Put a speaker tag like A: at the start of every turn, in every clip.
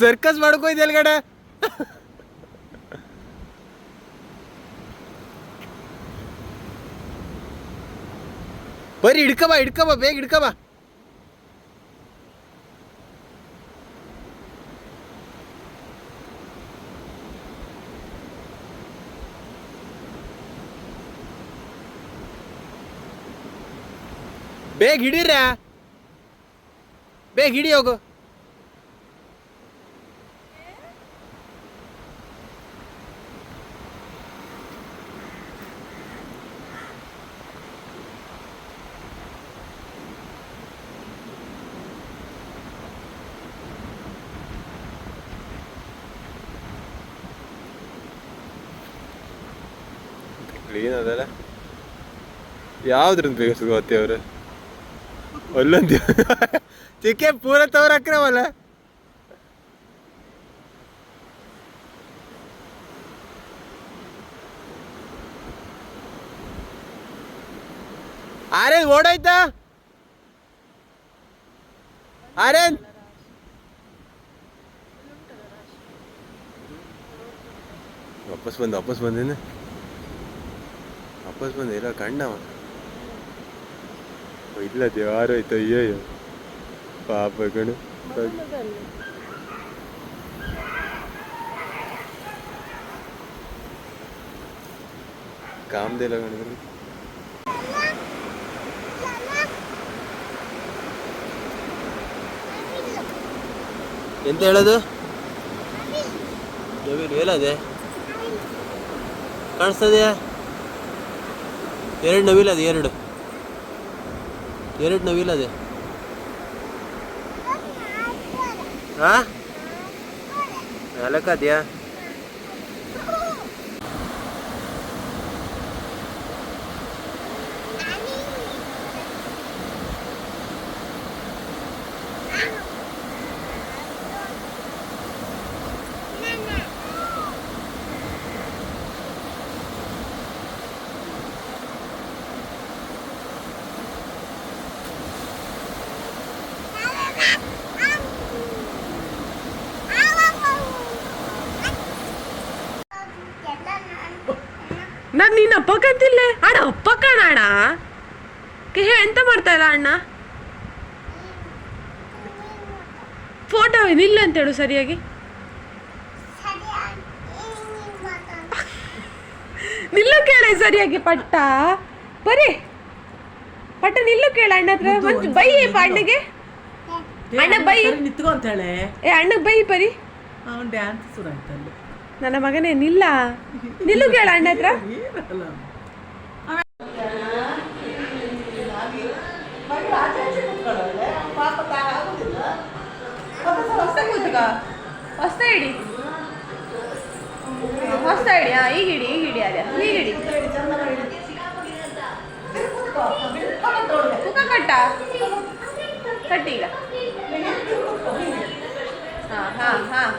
A: Circus ಮಾಡ್ಕೋಯ್ತು ಎಲ್ಗಡೆ. ಬರ್ರಿ ಹಿಡ್ಕಬ ಬೇಗ ಹಿಡ್ಕಬ. ಬೇಗ ಹಿಡೀರ, ಬೇಗ ಹಿಡಿ ಹೋಗು. ಕ್ಲೀನ್ ಅದಲ್ಲ. ಯಾವ್ದ್ರಿಂದ ಬೇಗ ಸಿಗೋತ್ತೆ ಅವ್ರು ಅಲ್ಲೊಂದು ಚಿಕ್ಕೆ ಪೂರ ತವ್ರ ಹಾಕ್ರವಲ್ಲ. ಆರೇನ್ ಓಡಾಯ್ತಾ? ಆರೇನ್ ವಾಪಸ್ ಬಂದೇನೆ. ವಾಪಸ್ ಬಂದ ಇಲ್ಲ ಕಂಡವ ಇಲ್ಲ ದೇವಾರ ಆಯ್ತು. ಅಯ್ಯಯ್ಯೋ ಪಾಪ ಕಣು. ಕಾಮ್ದಿಲ್ಲ ಕಣಿದ್ರು. ಎಂತ ಹೇಳೋದು? ಹೇಳದೆ ಕಾಣಿಸ್ತದೆ. ಎರಡು ನವಿಲದೆ, ಎರಡು ನವಿಲದೆ. ಹಾಂ ನಾಲ್ಕದ್ಯಾ?
B: ನಾನು ನೀನು ಅಪ್ಪ ಕಂತಿಲ್ಲ ಅಣ್ಣ. ಅಪ್ಪ ಕಣ ಅಣ್ಣ. ಎಂತ ಮಾಡ್ತಾ ಇಲ್ಲ ಅಣ್ಣ? ಫೋಟೋ ನಿಲ್ಲ ಅಂತ ಹೇಳು ಸರಿಯಾಗಿ. ನಿಲ್ಲು ಕೇಳ ಸರಿಯಾಗಿ ಪಟ್ಟ. ಬರೀ ಪಟ್ಟ ನಿಲ್ಲು ಕೇಳ ಅಣ್ಣ ಹತ್ರ. ಬೈ ಅಣ್ಣಗೆ. ಅಣ್ಣ ಬೈ
C: ನಿತ್ಕೊ ಅಂತ ಹೇಳಿ.
B: ಅಣ್ಣಗೆ ಬೈ ಬರೀ.
C: ಡ್ಯಾನ್ಸ್ ಶುರು ಆಯ್ತಲ್ಲಿ.
B: ನನ್ನ ಮಗನೇ ನಿಲ್ಲ. ನಿಲ್ಲು ಕೇಳ ಅಣ್ಣ ಹತ್ರ. ಹೊಸ ಇಡಿ, ಹೊಸ ಇಡಿ. ಈಗ ಹಿಡಿ ಅದೇ ಈಗ ಹಿಡಿ. ಮುಖ ಕಟ್ಟಿ ಈಗ. ಹಾಂ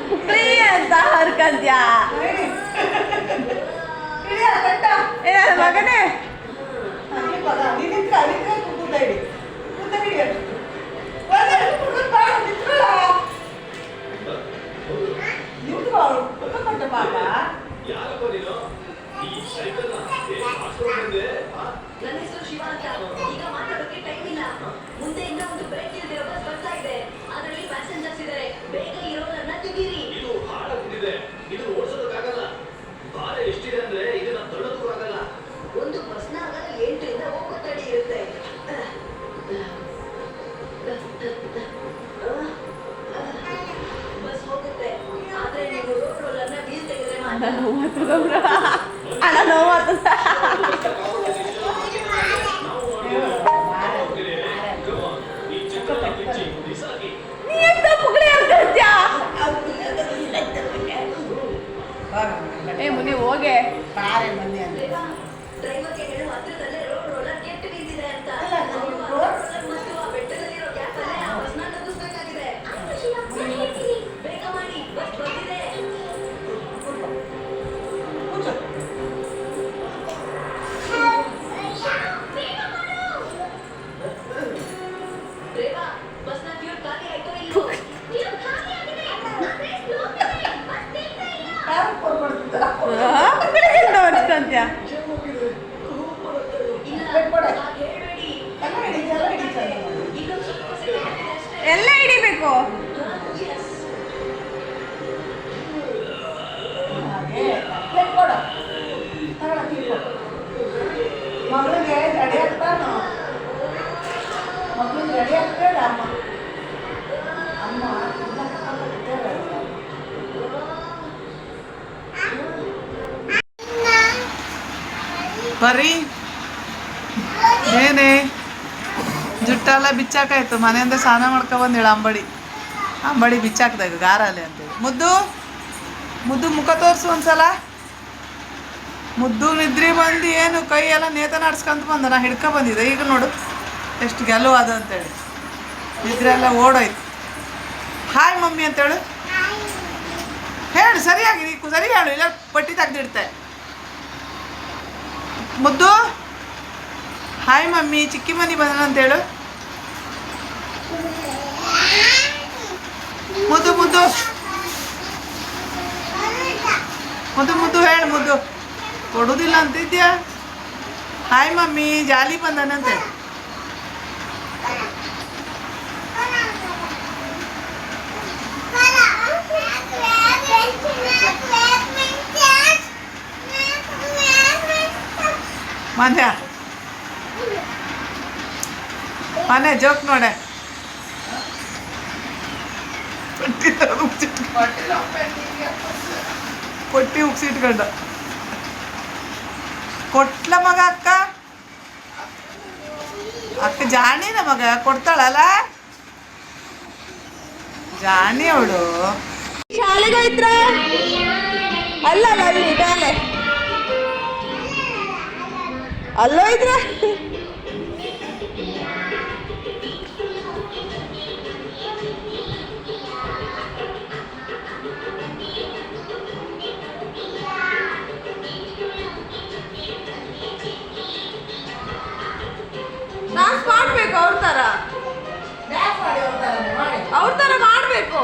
B: ಕುಕ್ಲಿ ಅಂತ ಹರ್ಕಂತ್ಯಾ ಮಗನೇ. ಅಣ್ಣ ನೋವಾಗ್ತದ. ನೀ ಎಂತ ಪುಗಳಿ ಆಗ್ತದ್ಯಾ? ಮಾಡ್ಬೇಕು?
C: ಮಗಳಿಗೆ ರೆಡಿ ಆಗ್ತಾನು ಮಗಳಿಗೆ ರೆಡಿ ಆಗ್ತೇಳ ಅಮ್ಮ ಅಮ್ಮ ಬರ್ರಿ ಏನೇ ಜುಟ್ಟೆಲ್ಲ ಬಿಚ್ಚಾಕಾಯ್ತು ಮನೆಯಿಂದ ಸ್ನಾನ ಮಾಡ್ಕೊಬಂದಿಳ ಅಂಬಡಿ ಬಿಚ್ಚಾಕ್ದಾಗ ಗಾರಲ್ಲಿ ಅಂತೇಳಿ ಮುದ್ದು ಮುದ್ದು ಮುಖ ತೋರಿಸು ಒಂದ್ಸಲ ಮುದ್ದು ನಿದ್ರಿ ಬಂದು ಏನು ಕೈ ಎಲ್ಲ ನೇತ ನಡ್ಸ್ಕೊಂತ ಬಂದ ನಾ ಹಿಡ್ಕೊ ಬಂದಿದ್ದೆ ಈಗ ನೋಡು ಎಷ್ಟು ಗೆಲುವು ಅದು ಅಂತೇಳಿ ನಿದ್ರೆ ಎಲ್ಲ ಓಡೋಯ್ತು. ಹಾಯ್ ಮಮ್ಮಿ ಅಂತೇಳು ಹೇಳು ಸರಿಯಾಗಿ ಸರಿ ಹೇಳು ಇಲ್ಲ ಪಟ್ಟಿ ತೆಗ್ದಿಡ್ತೆ. ಮುದ್ದು ಹಾಯ್ ಮಮ್ಮಿ ಚಿಕ್ಕಿ ಮನಿ ಬಂದ ಅಂತೇಳು. ಮುದ್ದು ಮುದ್ದು ಮುದ್ದು ಮುದ್ದು ಹೇಳು ಮುದ್ದು ಕೊಡುದಿಲ್ಲ ಅಂತಿದ್ಯಾ. ಹಾಯ್ ಮಮ್ಮಿ ಜಾಲಿ ಬಂದನಂತೆ. ಮನೆ ಜೋಕ್ ನೋಡೆ ಪಟ್ಟಿ ಉಗ್ಸಿಟ್ಕೊಂಡ ಕೊಟ್ಲ ಮಗ ಅಕ್ಕ ಜಾಣಿನ ಮಗ ಕೊಡ್ತಾಳಲ್ಲ ಜಾಣಿ ಅವಳು.
B: ಶಾಲೆಗೆ ಹೋಯ್ತ್ರ ಅಲ್ಲ ಅಲ್ಲಿ ಮೇಲೆ ಅಲ್ಲೋ ಇದ್ರ ಡಾನ್ಸ್ ಮಾಡ್ಬೇಕು ಅವ್ರ ತರ ಮಾಡ್ಬೇಕು.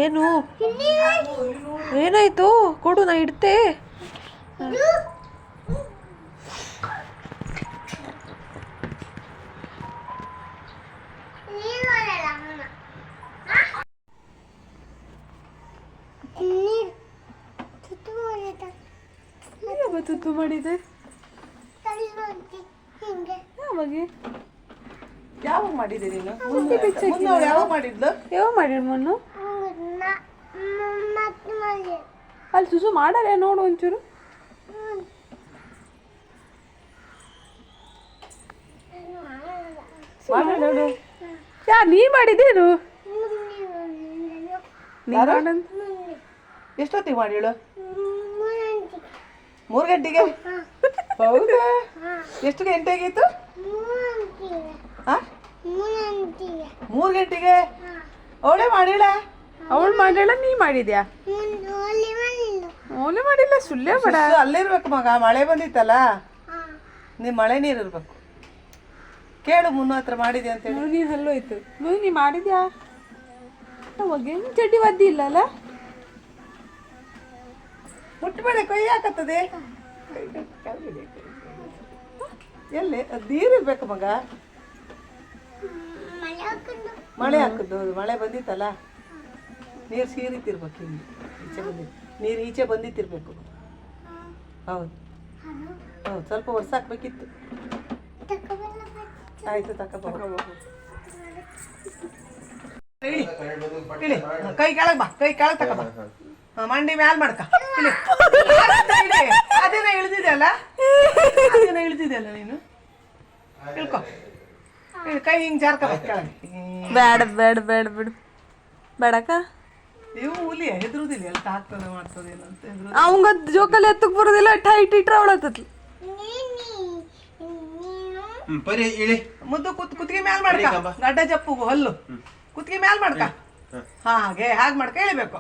B: ಏನು ಏನಾಯ್ತು ಕೊಡು ನಾ ಇಡ್ತೆ ತುತ್ತು ಮಾಡಿದೆ ಯಾವಾಗ
C: ಯಾವಾಗ ಮಾಡಿದೆ ನೀನು ಯಾವಾಗ ಮಾಡಿದ್ಲು
B: ಯಾವ ಮಾಡಿರಿ ಮೊನ್ನು ಅಲ್ಲಿ ಸುಸು ಮಾಡಾರೆ ನೋಡು ಒಂಚೂರು ಯಾರು ನೀ ಮಾಡಿದೇನು
C: ಎಷ್ಟೊತ್ತಿಗೆ ಮಾಡಿಳು 3 ಗಂಟೆಗೆ ಹೌದಾ ಎಷ್ಟು ಗಂಟೆಗಿತ್ತು 3 ಗಂಟೆಗೆ ಅವಳೇ ಮಾಡಿಳ
B: ಅವಳು ಮಾಡಿಲ್ಲ ನೀ ಮಾಡಿದ್ಯಾ ಓಲೆ ಮಾಡಿಲ್ಲ ಸುಳ್ಳೇ ಬೇಡ
C: ಅಲ್ಲಿರ್ಬೇಕು ಮಗ ಮಳೆ ಬಂದಿತ್ತಲ್ಲ ನೀ ಮಳೆ ನೀರು ಇರ್ಬೇಕು ಕೇಳು ಮುನ್ನ ಹತ್ರ ಮಾಡಿದೆ ಅಂತೇಳಿ
B: ನೀನು ಹಲ್ಲೋಯ್ತು ನೀ ಮಾಡಿದ್ಯಾ ಅವಾಗ ಚಡ್ಡಿ ಒದ್ದಿ ಇಲ್ಲಲ್ಲ
C: ಮುಟ್ಟಬೇಡ ಕೈ ಹಾಕತ್ತದೆ ಎಲ್ಲಿ ನೀರಿರ್ಬೇಕು ಮಗ ಮಳೆ ಹಾಕದ್ದು ಮಳೆ ಬಂದಿತ್ತಲ್ಲ ನೀರು ಸೀರಿತಿರ್ಬೇಕು ಇಲ್ಲಿ ಈಚೆ ಬಂದಿತ್ತು ನೀರು ಈಚೆ ಬಂದಿತ್ತಿರ್ಬೇಕು ಹೌದು ಹೌದು ಸ್ವಲ್ಪ ವರ್ಷ ಹಾಕ್ಬೇಕಿತ್ತು ಆಯ್ತು ಇಳಿ ಕೈ ಕೆಳಗೆ ಬಾ ಕೈ ಕೆಳಗೆ ತಗೋಬಾ ಮಂಡಿ ಮ್ಯಾಲ್ ಮಾಡ್ಕ ಅದೇನ ಇಳಿದಿದೆಯಲ್ಲ ನೀನು ಇಳ್ಕೊ ಕೈ ಹಿಂಗ್ ಜಾರ್ಕ ಬಾ ಕೆಳಗೆ
B: ಬಿಡು ಬೇಡಕ್ಕ
C: ನೀವು ಹುಲಿ ಹೆದರುದಿಲ್ಲ ಅಂತ ಆಗ್ತದೆ ಮಾಡ್ತದೇನೋ ಅಂತ ಹೆದ್ರು
B: ಅವಂಗ ಜೋಕಲ್ಲಿ ಎತ್ತಕ್ ಬರೋದಿಲ್ಲ ಟೈಟ್ ಇಟ್ರೆ ಅವಳತ್ತತ್ಲಿ
A: ಪರಿ ಇಳಿ
C: ಮುದ್ದು ಕುತ್ತಿಗೆ ಮ್ಯಾಲ್ ಮಾಡ್ಕ ಗಡ್ಡ ಜಪ್ಪುಗು ಹಲ್ಲು ಕುತ್ತಿಗೆ ಮ್ಯಾಲ್ ಮಾಡ್ಕ ಹಾಗೆ ಮಾಡ್ಕ ಇಳಿಬೇಕು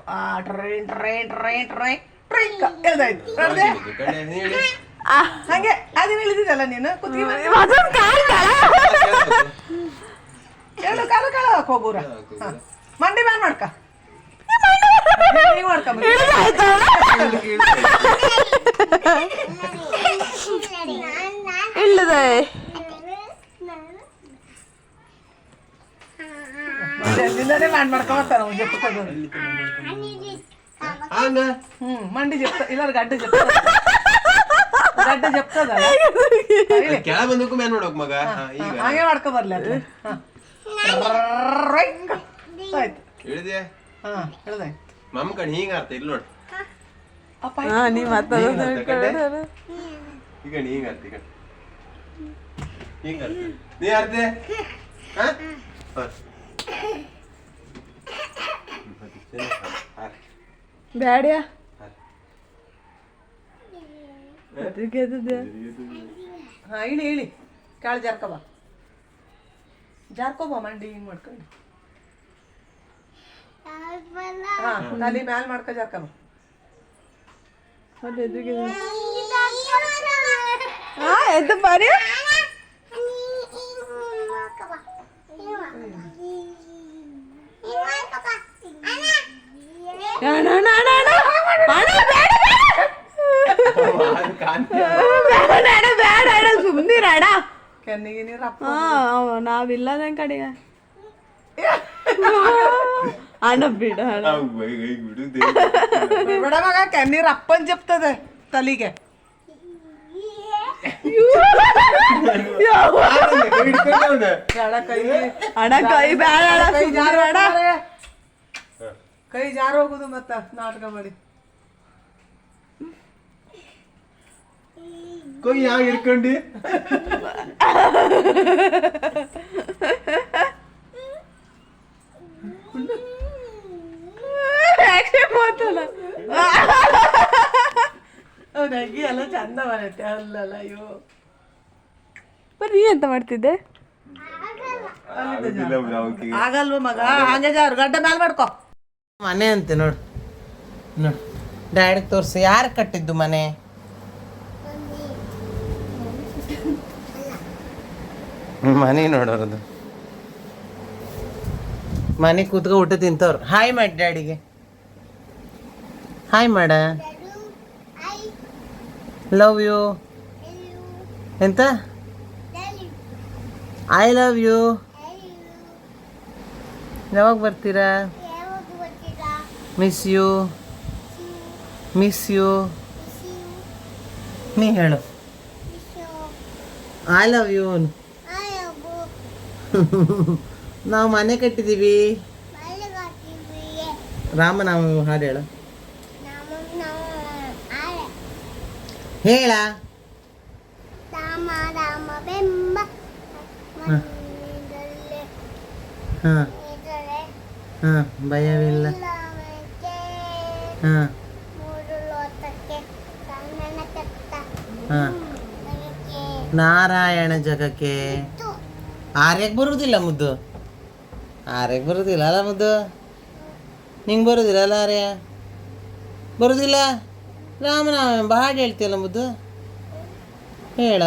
C: train train train train train ಎಳ್ದಾಯ್ತು ಹಂಗೆ ಅದೇನು ಇಳಿದಿದ್ದಲ್ಲ ನೀನು ಕುತ್ತಿಗೆ ಎರಡು ಕಾಲ ಹಾಕ್ ಹೋಗೂರ ಮಂಡಿ ಮ್ಯಾಲ್ ಮಾಡ್ಕ
B: ಇಲ್ಲದೆ
C: ಮಾಡ್ಕೊಂಬರ್ತಾರ ಮಂಡಿ ಜಪ್ತ ಇಲ್ಲ ಗಡ್ಡ ಜಪ್ತದಲ್ಲ
A: ಕೆಳ ಬಂದಕ್ಕೂ ಮ್ಯಾನ್ ನೋಡಕ್ ಮಗ
C: ಹಾಗೆ ಮಾಡ್ಕೊಂಬರ್ಲಿ ಅದು ಆಯ್ತು
A: ಹೇಳಿದೆ
C: ಹೇಳ್ದಾಯ್ತು
A: ಮಮ್ಮ ಕಣ್ ಹಿಂಗ ಅರ್ಥ ಇಲ್ಲ ನೋಡ್
B: ನೀ ಮಾತಾಡೋದು
A: ಈಗ ಹಿಂಗ ಅರ್ಥ ಹಿಂಗ ಅರ್ಥ ನೀ ಅರ್ತೆ
B: ಬ್ಯಾಡ್ಯಾ
C: ಇಳಿ ಕಾಳು ಜಾರ್ಕೋಬಾ ಮಂಡಿ ಹಿಂಗ್ ಮಾಡ್ಕೊಂಡು ತಲೆ ಮ್ಯಾಲ್ ಮಾಡ್ಕೊ ಜಾರ್ಕಬ
B: ಎದ್ದು ಬಾರಿ ಸುಮ್ನಿರಾಡ
C: ಕೆನ್ನಿಗೆ ನೀರು
B: ನಾವಿಲ್ಲದ ಕಡೆಗೆ ಅಣ್ಣ ಬಿಡ
C: ಬಿಡ ಮಗ ಕೆನ್ನೀರ್ ಅಪ್ಪನ್ ಜಪ್ತದೆ ತಲಿಗೆ
B: ಅಣ್ಣ ಕೈ ಬೇಡ
C: ಕೈ ಜಾರ ಹೋಗುದು ಮತ್ತ ನಾಟಕ ಮಾಡಿ
A: ಕೈ ಯಾಕೆ ಇಟ್ಕೊಂಡಿ
C: ನಗಿ ಎಲ್ಲ ಚಂದ ಬರುತ್ತೆ ಅಲ್ಲಲ್ಲ ಅಯ್ಯೋ
B: ನೀ ಎಂತ ಮಾಡ್ತಿದ್ದೆ
C: ಆಗಲ್ವ ಮಗ ಹಾಗೆ ಜಾರು ಗಡ್ಡ ಮ್ಯಾಲ ಮಾಡ್ಕೊ ಮನೆ ಅಂತೆ ನೋಡು ನೋಡು ಡ್ಯಾಡಿಗೆ ತೋರಿಸಿ ಯಾರು ಕಟ್ಟಿದ್ದು ಮನೆ ಮನೆ ನೋಡೋರದು
A: ಮನೆ ಕೂತ್ಕೊ ಊಟ ತಿಂತವ್ರು. ಹಾಯ್ ಮಾಡಿ ಡ್ಯಾಡಿಗೆ. ಹಾಯ್ ಮಾಡ. Love you. ಎಂತ? I love you. ಯಾವಾಗ ಬರ್ತೀರಾ? Miss you. Miss you. ನೀ ಹೇಳು. I love you. ನಾವು ಮನೆ ಕಟ್ಟಿದ್ದೀವಿ. ರಾಮನಾಮ ಹಾಡು ಹೇಳು. ಹೇಳ. ಹಾಂ ಹಾಂ ಭಯವಿಲ್ಲ. ಹಾಂ ಹಾಂ ನಾರಾಯಣ ಜಗಕ್ಕೆ. ಆರ್ಯಕ್ಕೆ ಬರುವುದಿಲ್ಲ ಮುದ್ದು. ಆರ್ಯಕ್ಕೆ ಬರುವುದಿಲ್ಲ ಅಲ್ಲ ಮುದ್ದು. ನಿಂಗೆ ಬರುವುದಿಲ್ಲ ಅಲ್ಲ ಆರ್ಯ? ಬರುವುದಿಲ್ಲ. ರಾಮನಾಮ ಹಾಡು ಹೇಳ್ತೀಯಲ್ಲ ಮುದ್ದು, ಹೇಳ.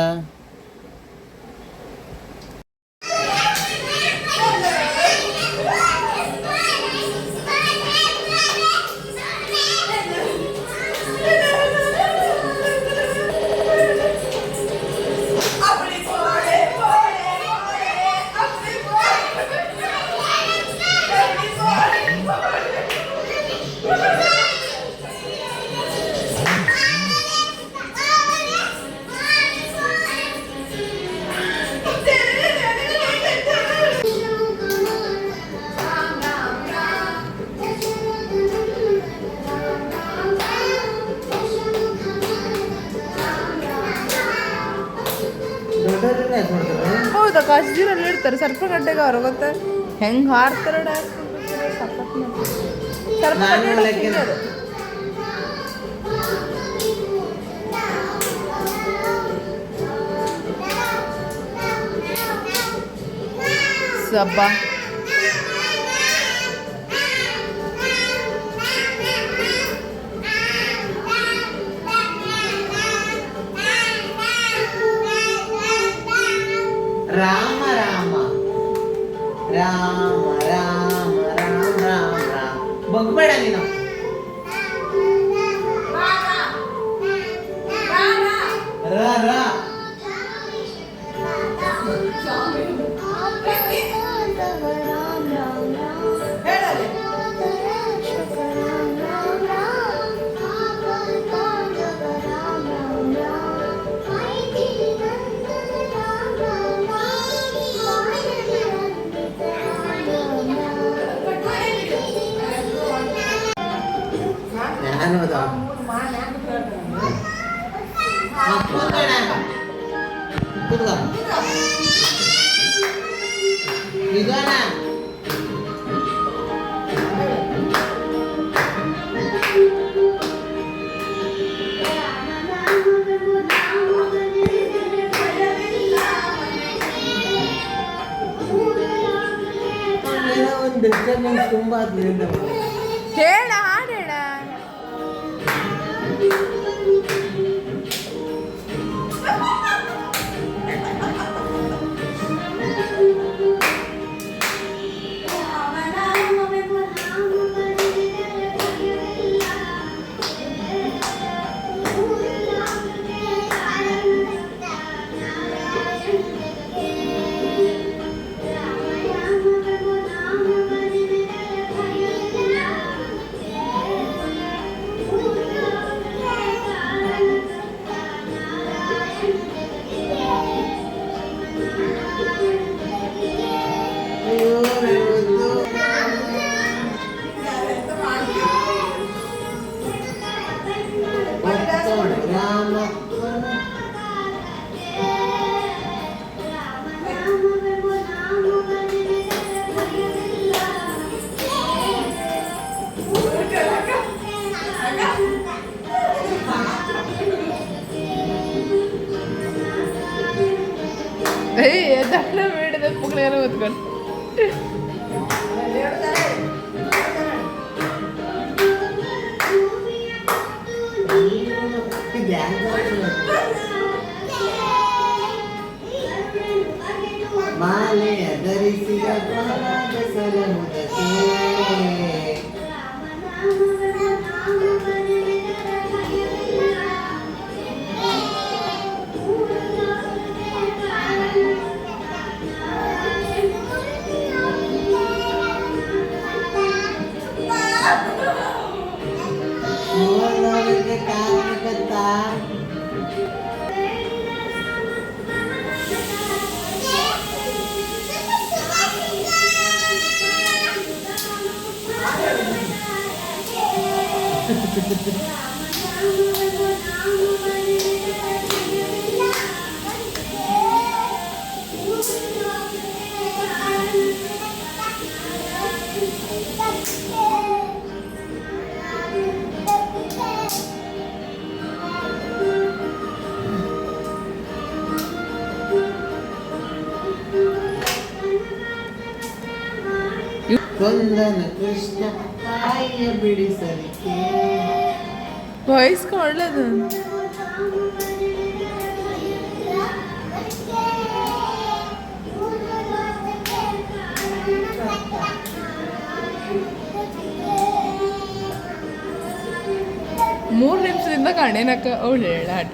C: ಹೌದಾ? ಕಾಶ್ಮೀರಲ್ಲಿ ಇಡ್ತಾರೆ ಸರ್ಪ ಗಡ್ಡೆಗೆ ಅವ್ರು ಗೊತ್ತ ಹೆಂಗೆ ಹಾರ್ತಾರೆ ಡ್ಯಾನ್ಸ್ ಸಬ್ಬ.
A: ರಾಮ ರಾಮ ರಾಮ ರಾಮ ರಾಮ ರಾಮ ರಾಮ. ಬಗ್ಬೇಡ ನೀನು. ರ ರ. ಡಿಸ್ಟರ್ಬೆನ್ಸ್ ತುಂಬಾ
C: ಹೇಳ ಹಾಡು ಹೇಳ. ದಂಡ ಬೇಡದ ಪುಕ್ಕಳೆಲ್ಲ ಓದ್ಕೊಂಡು
A: ಮಾಲೆಯ ಧರಿಸಿದ
D: ಕೊಂದನ ಕೃಷ್ಣ ತಾಯಿಯ ಬಿಡಿಸಲಿಕ್ಕೆ
C: ವಾಯ್ಸ್ ಒಳ್ಳೇದು. ಮೂರು ನಿಮಿಷದಿಂದ ಕಣ್ಣೇನಕ್ಕ ಅವಳು ಹೇಳಾಟ.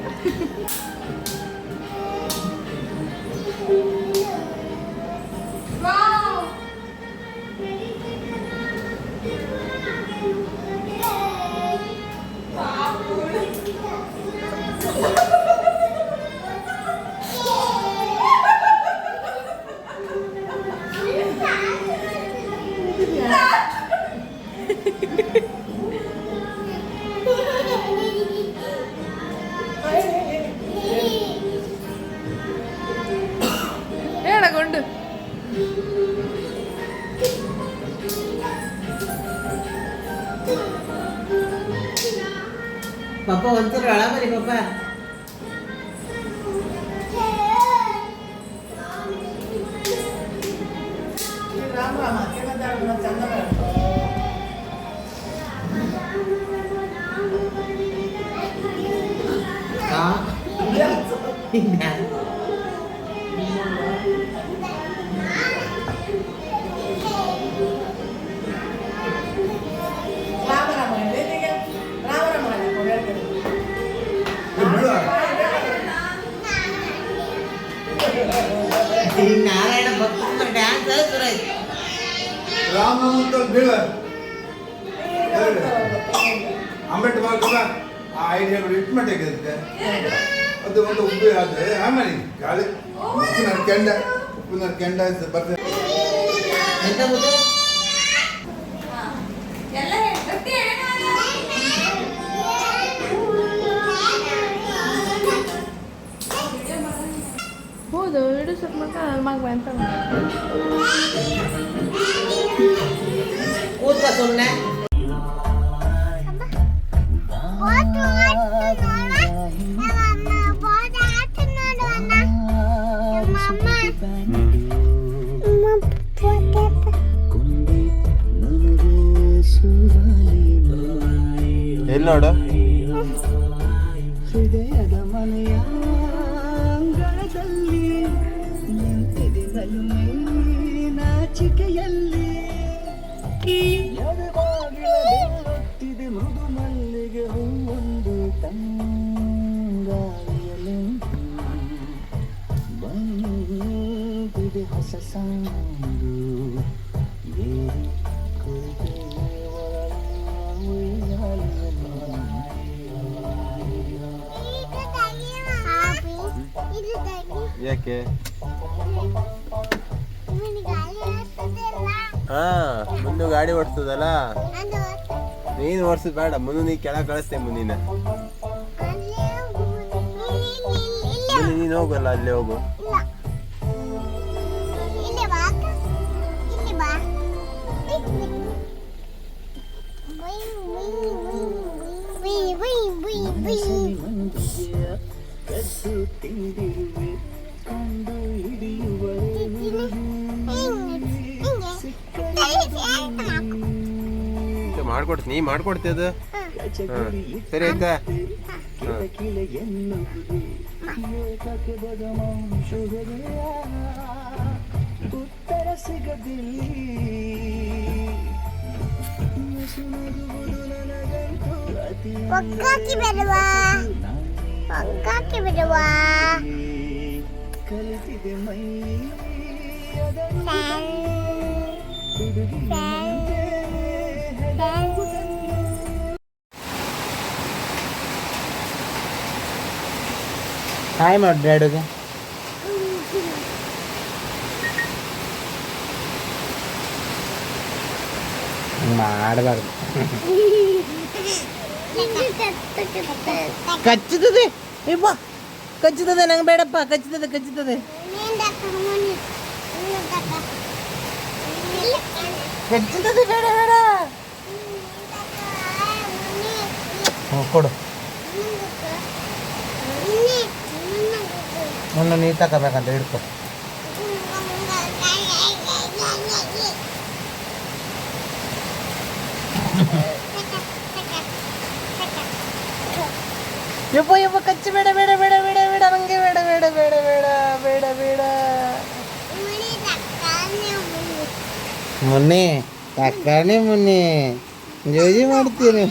C: ಹೇಳಗೊಂಡು
D: ಪಾಪ ಒಂಚೂರು ಅಳ ಬರಿ ಪಾಪ. ನಾರಾಯಣ ಭಕ್ತ ಡ್ಯಾನ್ಸ್ ಶುರು ಆಯ್ತು.
E: ರಾಮನಂತ ಬೀಳ ಅಂಬೇಡ್ಕರ್ ಆ ಐಡಿಯಾ ಇಟ್ಮೆಂಟ್ ಆಗಿರುತ್ತೆ ಅದು ಒಂದು ಉಪ್ಪು ಆದರೆ ಆಮೇಲೆ ಗಾಳಿ ಉಪ್ಪಿನ ಕೆಂಡ ಬರ್ತದೆ.
D: ಎಂತ ಗೊತ್ತು?
C: ಹೌದು ಎರಡು ಸ್ವಲ್ಪ ಮಗ ಅಂತ
D: ಕೂತ ಸುಮ್ಮನೆ
A: ಎಲ್ಲಿ ನೋಡು
F: ಹೃದಯದ ಮನೆಯ ಅಂಗಳದಲ್ಲಿ ನಿಂತಿದೆ ನಲುಮೆ ನಾಚಿಕೆಯಲ್ಲಿ ಎದೆಬಾಗಿಲುತ್ತಿದೆ ಮೃದು ಮಲ್ಲಿಗೆ ಹೂವೊಂದು ತಂಗಾಳಿಯಲ್ಲಿ ಬಂದಿದೆ ಹೊಸ ಸಾಂಗು ಏರಿ ಕುಳಿತೆ
A: ಯಾಕೆ ಹಾ ಮುಂದೆ ಗಾಡಿ ಓಡಿಸ್ತದಲ್ಲ ನೀನು ಓಡಿಸೋದು ಬೇಡ ಮುಂದೆ ನೀ ಕೆಳಗೆ ಕಳಿಸ್ತೇ ಮುಂದಿನ ನೀನು ಹೋಗಲ್ಲ ಅಲ್ಲೇ ಹೋಗು
F: ಕದ್ದು ತಿಂದಿರುವೆ ಕಂಡು ಹಿಡಿಯುವರೆ
A: ಮಾಡ್ಕೊಡ್ತೀನಿ ನೀ ಮಾಡ್ಕೊಡ್ತೀಯ ಅದು ಸರಿ ಆಯ್ತಾ
F: ಕಿಲ ಎನ್ನುವುದು ಏಕಕ್ಕೆ ಬಗಮಾಂಶುಗರೆಯ ಉತ್ತರ ಸಿಗದಿಲ್ಲಿ ನಸು ನಗುವುದು ನನಗಂತೂ ಅತಿ ಕಲಿತಿದೆ ಮೈ ಅದನ್ನು ಹುಡುಗಿಯಂತೆ
A: ಹಾಯ್ ಮಾಡಿ ಡ್ಯಾಡಿಗೆ. ಮಾಡಬಾರ್ದು. ಕಚ್ಚುತ್ತದೆ ಇಬ್ಬ ಕಚ್ಚುತ್ತದೆ, ನಂಗೆ ಬೇಡಪ್ಪ. ಕಚ್ಚುತ್ತದೆ ಕಚ್ಚುತ್ತದೆ ಕಚ್ಚುತ್ತದೆ, ಬೇಡ ಬೇಡ. ಕೊಡು. ಮುನ್ನ ನೀರು ತಗೋಬೇಕಂತ ಹಿಡ್ಕೊ. ಯಪ್ಪ ಯಪ್ಪ ಕಚ್ಚು, ಬೇಡ ಬೇಡ ಬೇಡ ಬೇಡ ಬೇಡ, ನಂಗೆ ಬೇಡ ಬೇಡ ಬೇಡ ಬೇಡ ಬೇಡ ಬೇಡ. ಮುನ್ನಿ ತಕ್ಕಣಿ ಮುನ್ನಿ, ಜೋಜಿ ಮಾಡ್ತೀನಿ.